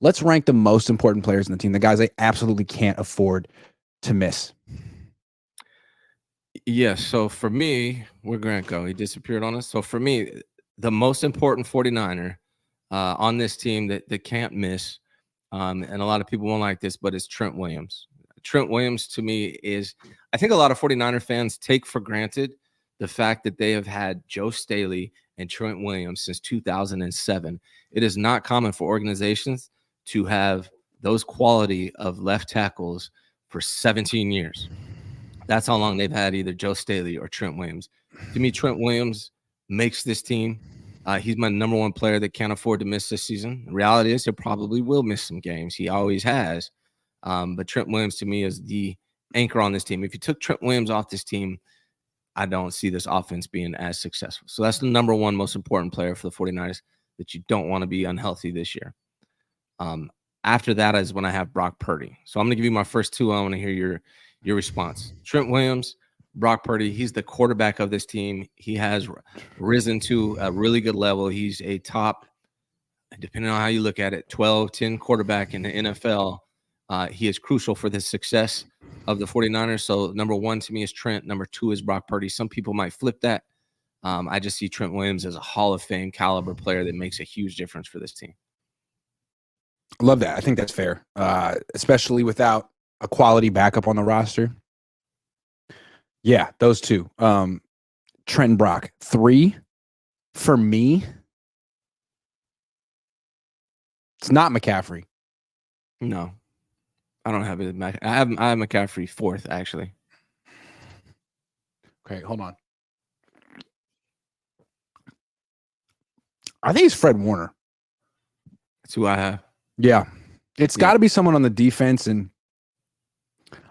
Let's rank the most important players in the team, the guys they absolutely can't afford to miss. Yes. So for me, where'd Grant go? He disappeared on us. So for me, the most important 49er on this team that can't miss, and a lot of people won't like this, but it's Trent Williams. Trent Williams, to me, I think a lot of 49er fans take for granted the fact that they have had Joe Staley and Trent Williams since 2007. It is not common for organizations to have those quality of left tackles for 17 years. That's how long they've had either Joe Staley or Trent Williams. To me, Trent Williams makes this team. He's my number one player that can't afford to miss this season. The reality is he probably will miss some games. He always has. But Trent Williams, to me, is the anchor on this team. If you took Trent Williams off this team, I don't see this offense being as successful. So that's the number one most important player for the 49ers that you don't want to be unhealthy this year. After that is when I have Brock Purdy. So I'm going to give you my first two. I want to hear your response. Trent Williams, Brock Purdy, he's the quarterback of this team. He has risen to a really good level. He's a top, depending on how you look at it, 12, 10 quarterback in the NFL. He is crucial for the success of the 49ers. So number one to me is Trent. Number two is Brock Purdy. Some people might flip that. I just see Trent Williams as a Hall of Fame caliber player that makes a huge difference for this team. Love that. I think that's fair, especially without a quality backup on the roster. Yeah, those two. Trent and Brock. 3 for me. It's not McCaffrey. No, I don't have it. I have McCaffrey 4th, actually. Okay, hold on. I think it's Fred Warner. That's who I have. Yeah. It's got to be someone on the defense, and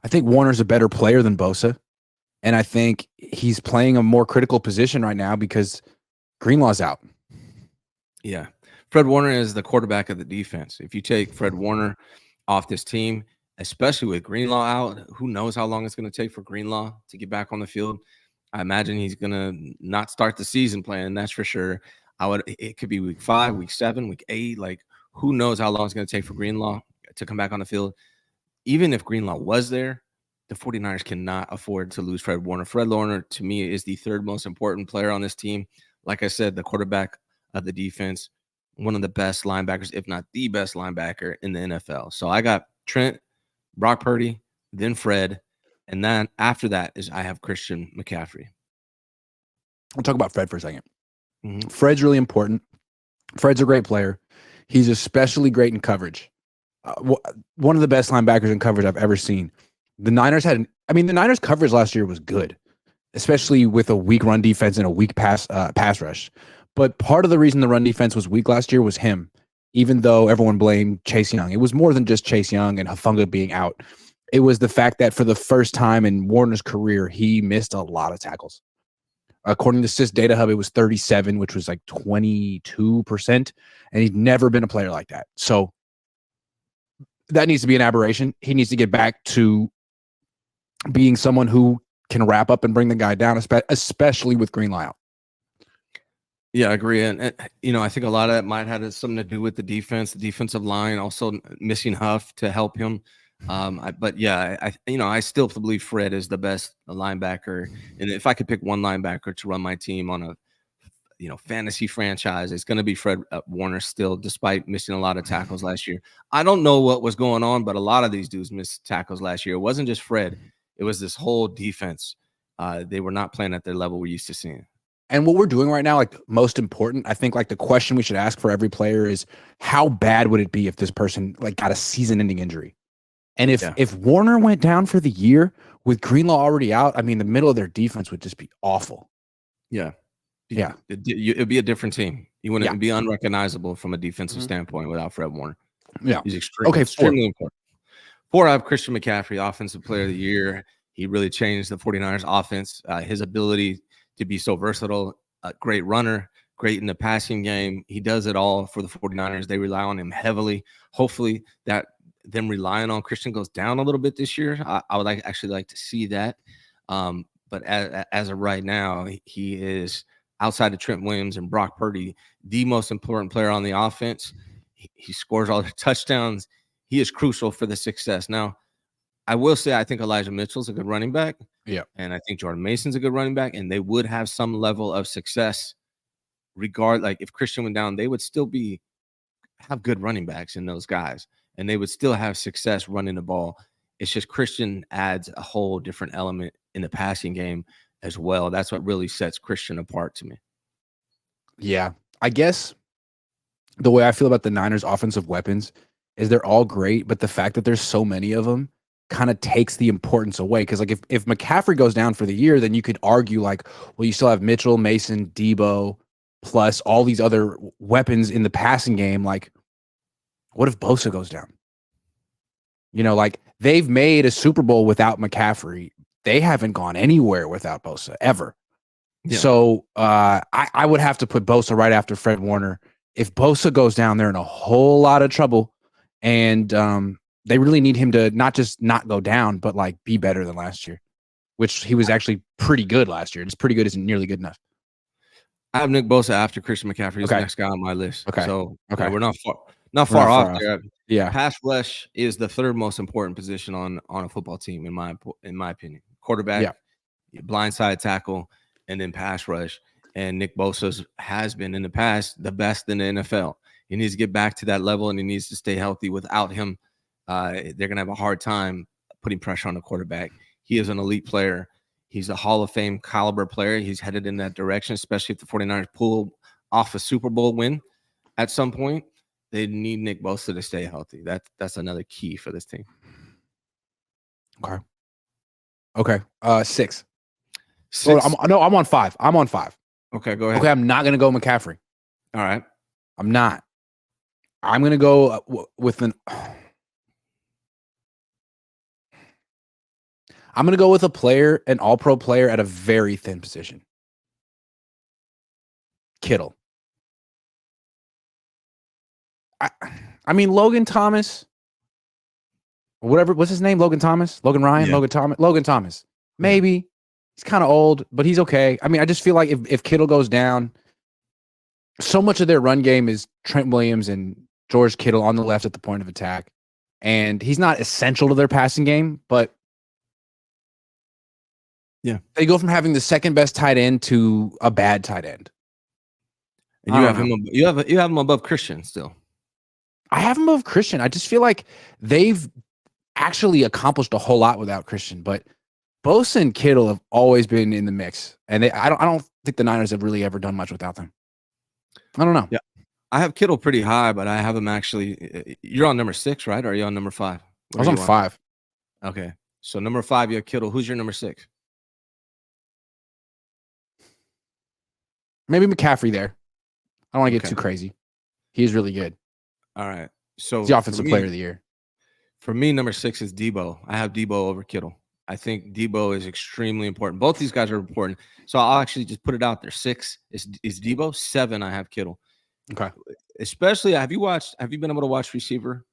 I think Warner's a better player than Bosa, and I think he's playing a more critical position right now because Greenlaw's out. Yeah. Fred Warner is the quarterback of the defense. If you take Fred Warner off this team, especially with Greenlaw out, who knows how long it's going to take for Greenlaw to get back on the field. I imagine he's going to not start the season playing, that's for sure. It could be week 5, week 7, week 8. Like, who knows how long it's going to take for Greenlaw to come back on the field. Even if Greenlaw was there, the 49ers cannot afford to lose Fred Warner. Fred Warner, to me, is the 3rd most important player on this team. Like I said, the quarterback of the defense, one of the best linebackers, if not the best linebacker in the NFL. So I got Trent, Brock Purdy, then Fred, and then after that is I have Christian McCaffrey. We'll talk about Fred for a second. Mm-hmm. Fred's really important. Fred's a great player. He's especially great in coverage. One of the best linebackers in coverage I've ever seen. The Niners the Niners coverage last year was good, especially with a weak run defense and a weak pass rush. But part of the reason the run defense was weak last year was him, even though everyone blamed Chase Young. It was more than just Chase Young and Hufanga being out. It was the fact that for the first time in Warner's career, he missed a lot of tackles. According to Sys Data Hub, it was 37, which was like 22%, and he'd never been a player like that. So that needs to be an aberration. He needs to get back to being someone who can wrap up and bring the guy down, especially with Greenlaw out. Yeah, I agree. And I think a lot of that might have something to do with the defense, the defensive line, also missing Huff to help him. I still believe Fred is the best linebacker. And if I could pick one linebacker to run my team on a, fantasy franchise, it's going to be Fred Warner still, despite missing a lot of tackles last year. I don't know what was going on, but a lot of these dudes missed tackles last year. It wasn't just Fred. It was this whole defense. They were not playing at their level we're used to seeing. And what we're doing right now, like most important, I think like the question we should ask for every player is how bad would it be if this person like got a season-ending injury? And if Warner went down for the year with Greenlaw already out, I mean, the middle of their defense would just be awful. Yeah. Yeah. It'd be a different team. You wouldn't be unrecognizable from a defensive standpoint without Fred Warner. Yeah. He's extremely important. 4, I have Christian McCaffrey, Offensive Player of the Year. He really changed the 49ers offense. His ability to be so versatile, a great runner, great in the passing game. He does it all for the 49ers. They rely on him heavily. Hopefully that them relying on Christian goes down a little bit this year. I would actually like to see that. But as of right now, he is, outside of Trent Williams and Brock Purdy, the most important player on the offense. He scores all the touchdowns. He is crucial for the success. Now, I will say I think Elijah Mitchell's a good running back. Yeah. And I think Jordan Mason's a good running back, and they would have some level of success like if Christian went down, they would still have good running backs in those guys, and they would still have success running the ball. It's just Christian adds a whole different element in the passing game as well. That's what really sets Christian apart to me. Yeah. I guess the way I feel about the Niners offensive weapons is they're all great, but the fact that there's so many of them kind of takes the importance away. Because like if McCaffrey goes down for the year, then you could argue like, well, you still have Mitchell, Mason, Debo, plus all these other weapons in the passing game. Like, what if Bosa goes down? You know, like they've made a Super Bowl without McCaffrey. They haven't gone anywhere without Bosa ever. Yeah. So I would have to put Bosa right after Fred Warner. If Bosa goes down, they're in a whole lot of trouble. And they really need him to not just not go down, but like be better than last year, which he was actually pretty good last year. Just pretty good isn't nearly good enough. I have Nick Bosa after Christian McCaffrey. He's the next guy on my list. Okay. So okay. We're not far off there. Yeah. Pass rush is the third most important position on a football team, in my opinion. Quarterback, blindside tackle, and then pass rush. And Nick Bosa has been in the past the best in the NFL. He needs to get back to that level, and he needs to stay healthy. Without him, they're going to have a hard time putting pressure on the quarterback. He is an elite player. He's a Hall of Fame caliber player. He's headed in that direction, especially if the 49ers pull off a Super Bowl win at some point. They need Nick Bosa to stay healthy. That's another key for this team. Okay. 6. Oh, I'm on 5. I'm on 5. Okay, go ahead. Okay, I'm not going to go McCaffrey. All right. I'm not. I'm going to go with I'm going to go with a player, an all-pro player at a very thin position. Kittle. I mean, Logan Thomas, whatever, what's his name? Logan Thomas? Logan Ryan? Yeah. Logan Thomas. Maybe. Yeah. He's kind of old, but he's okay. I mean, I just feel like if Kittle goes down, so much of their run game is Trent Williams and George Kittle on the left at the point of attack. And he's not essential to their passing game, but yeah, they go from having the second best tight end to a bad tight end. And you have him above Christian still. I have him above Christian. I just feel like they've actually accomplished a whole lot without Christian, but Bosa and Kittle have always been in the mix, and I don't think the Niners have really ever done much without them. I don't know. Yeah, I have Kittle pretty high, but I have him actually. You're on number 6, right? Or are you on number 5? I was on 5. Okay, so number 5, you have Kittle. Who's your number 6? Maybe McCaffrey there. I don't want to get too crazy. He's really good. All right, so he's the offensive player of the year. For me, number 6 is Debo. I have Debo over Kittle. I think Debo is extremely important. Both these guys are important. So I'll actually just put it out there. 6 is Debo. 7, I have Kittle. Okay. Especially, have you been able to watch Receiver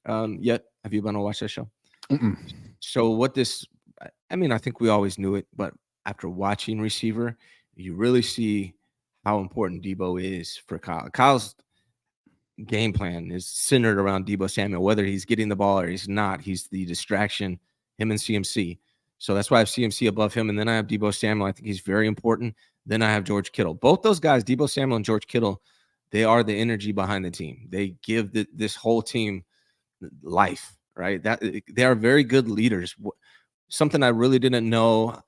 yet? Have you been able to watch that show? Mm-mm. So I think we always knew it, but after watching Receiver, you really see how important Debo is for Kyle. Kyle's game plan is centered around Debo Samuel, whether he's getting the ball or he's not. He's the distraction. Him and CMC. So that's why I have CMC above him. And then I have Debo Samuel. I think he's very important. Then I have George Kittle. Both those guys, Debo Samuel and George Kittle, they are the energy behind the team. They give this whole team life, right? They are very good leaders. Something I really didn't know.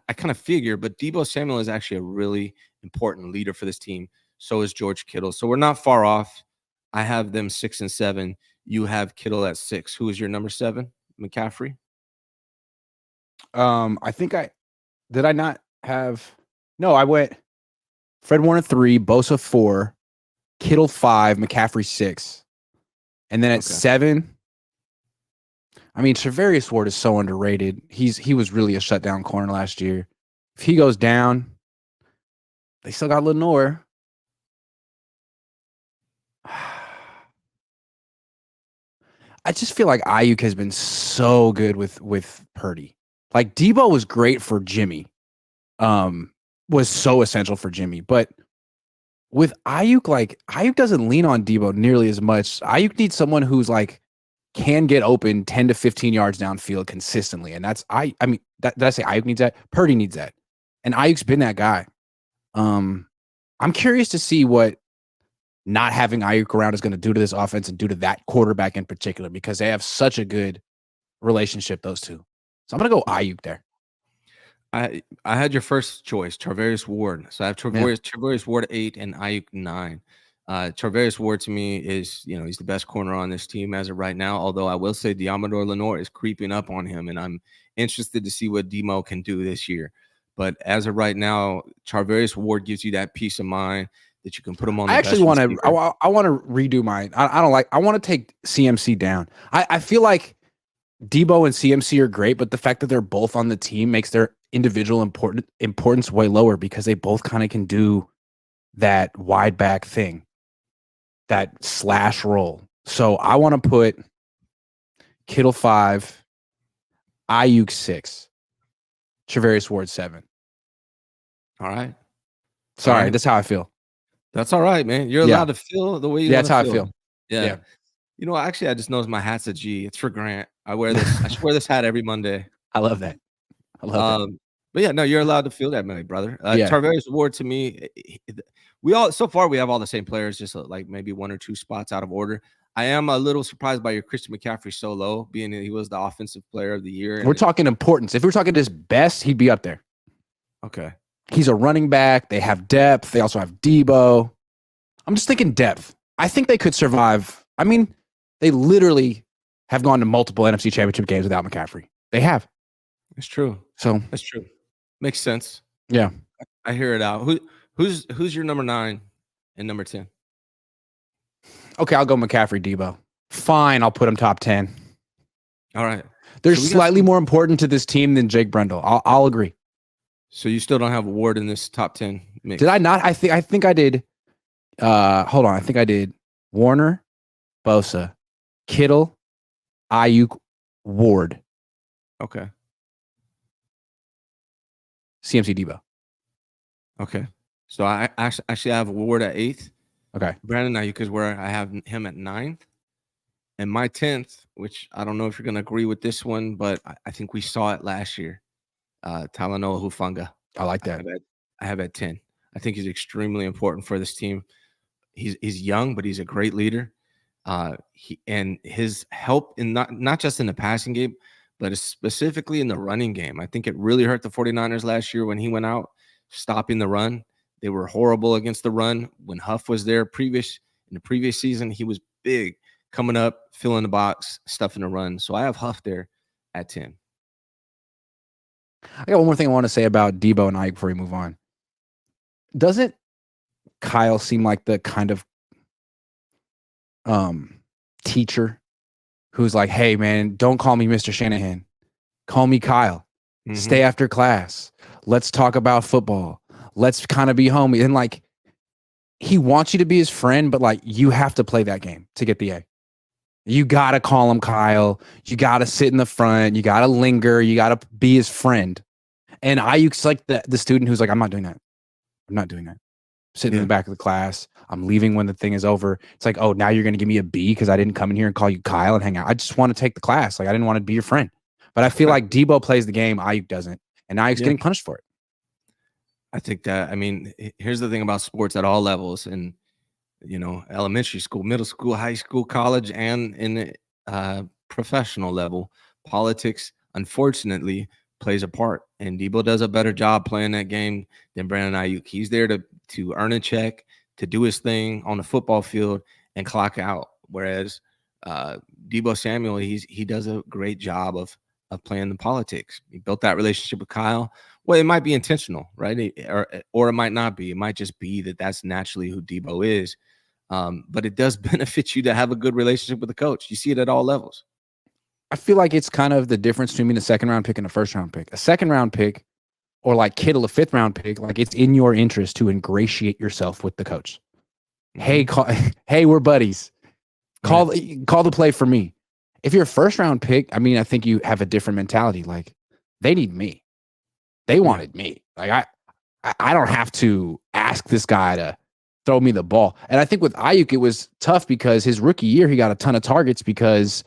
I kind of figured, but Debo Samuel is actually a really important leader for this team. So is George Kittle. So we're not far off. I have them 6 and 7. You have Kittle at 6. Who is your number 7? McCaffrey? I think did I not have? No, I went Fred Warner 3, Bosa 4, Kittle 5, McCaffrey 6, and then at 7. I mean, Charvarius Ward is so underrated. He was really a shutdown corner last year. If he goes down, they still got Lenore. I just feel like Ayuk has been so good with Purdy. Like Debo was great for Jimmy, was so essential for Jimmy. But with Ayuk, like Ayuk doesn't lean on Debo nearly as much. Ayuk needs someone who's like can get open 10 to 15 yards downfield consistently. And that's I mean, did I say Ayuk needs that? Purdy needs that. And Ayuk's been that guy. I'm curious to see what not having Ayuk around is going to do to this offense and do to that quarterback in particular, because they have such a good relationship, those two. So I'm going to go Ayuk there. I had your first choice, Charvarius Ward. So I have Charvarius Ward 8 and Ayuk 9. Charvarius Ward to me is, he's the best corner on this team as of right now. Although I will say Diamador Lenore is creeping up on him, and I'm interested to see what Demo can do this year. But as of right now, Charvarius Ward gives you that peace of mind that you can put him on. I actually want to. I want to redo mine. I don't like. I want to take CMC down. I feel like Debo and CMC are great, but the fact that they're both on the team makes their individual importance way lower, because they both kind of can do that wide back thing, that slash roll. So I want to put Kittle 5, Ayuk 6, Charvarius Ward 7. All right. Sorry, that's how I feel. That's all right, man. You're allowed to feel the way you want to feel. That's how I feel. Yeah. Actually, I just noticed my hat's a G. It's for Grant. I wear this. I should wear this hat every Monday. I love that. But yeah, no, you're allowed to feel that, my brother. Charvarius Ward, to me, we have all the same players, just like maybe one or two spots out of order. I am a little surprised by your Christian McCaffrey so low, being that he was the offensive player of the year. We're talking importance. If we're talking his best, he'd be up there. Okay. He's a running back. They have depth. They also have Debo. I'm just thinking depth. I think they could survive. I mean, they literally have gone to multiple NFC Championship games without McCaffrey. They have. It's true. So that's true. Makes sense. Yeah. I hear it out. Who's your number 9 and number 10? Okay, I'll go McCaffrey, Debo. Fine, I'll put him top 10. All right. They're slightly more important to this team than Jake Brendel. I'll agree. So you still don't have Ward in this top 10 mix? Did I not? I think I did. Hold on. I think I did Warner, Bosa, Kittle, Ayuk, Ward. Okay. CMC, Debo. Okay. So I actually have Ward at 8th. Okay. Brandon Ayuk, because where I have him at 9th. And my 10th, which I don't know if you're going to agree with this one, but I think we saw it last year. Talanoa Hufanga. I like that. I have at 10. I think he's extremely important for this team. He's young, but he's a great leader. And his help in not just in the passing game, but specifically in the running game. I think it really hurt the 49ers last year when he went out stopping the run. They were horrible against the run. When Huff was there in the previous season, he was big, coming up, filling the box, stuffing the run. So I have Huff there at 10. I got one more thing I want to say about Debo and Ayuk before we move on. Doesn't Kyle seem like the kind of teacher who's like, hey, man, don't call me Mr. Shanahan. Call me Kyle. Mm-hmm. Stay after class. Let's talk about football. Let's kind of be homie. And like, he wants you to be his friend, but like, you have to play that game to get the A. You got to call him Kyle. You got to sit in the front. You got to linger. You got to be his friend. And Ayuk's like the student who's like, I'm not doing that. I'm not doing that. Sitting in the back of the class. I'm leaving when the thing is over. It's like, oh, now you're going to give me a B because I didn't come in here and call you Kyle and hang out. I just want to take the class. Like, I didn't want to be your friend. But I feel like Debo plays the game. Ayuk doesn't. And Ayuk's getting punished for it. I think that, I mean, here's the thing about sports at all levels. And, elementary school, middle school, high school, college, and in the professional level, politics, unfortunately, plays a part. And Debo does a better job playing that game than Brandon Ayuk. He's there to earn a check, to do his thing on the football field and clock out. Whereas Debo Samuel, he does a great job of playing the politics. He built that relationship with Kyle. Well, it might be intentional, right? Or it might not be. It might just be that that's naturally who Debo is. But it does benefit you to have a good relationship with the coach. You see it at all levels. I feel like it's kind of the difference between a second-round pick and a first-round pick. A second-round pick, or like Kittle, a fifth-round pick, like it's in your interest to ingratiate yourself with the coach. Mm-hmm. Hey, we're buddies. Call the play for me. If you're a first-round pick, I mean, I think you have a different mentality. Like, they need me. They wanted me. Like, I don't have to ask this guy to throw me the ball. And I think with Ayuk, it was tough because his rookie year, he got a ton of targets because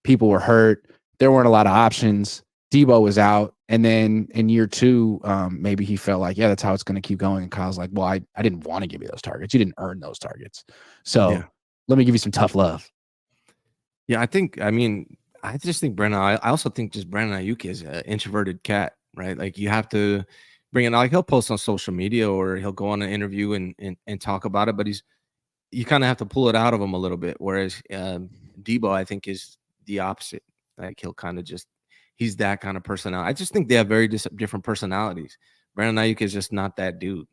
people were hurt. There weren't a lot of options. Debo was out. And then in year 2, maybe he felt like, yeah, that's how it's going to keep going. And Kyle's like, well, I didn't want to give you those targets. You didn't earn those targets. So let me give you some tough love. Yeah, I just think Brandon, I also think just Brandon Ayuk is an introverted cat, right? Like you have to bring it, like he'll post on social media or he'll go on an interview and talk about it, but you kind of have to pull it out of him a little bit. Whereas Debo, I think, is the opposite. Like he'll kind of he's that kind of personality. I just think they have very different personalities. Brandon Ayuk is just not that dude.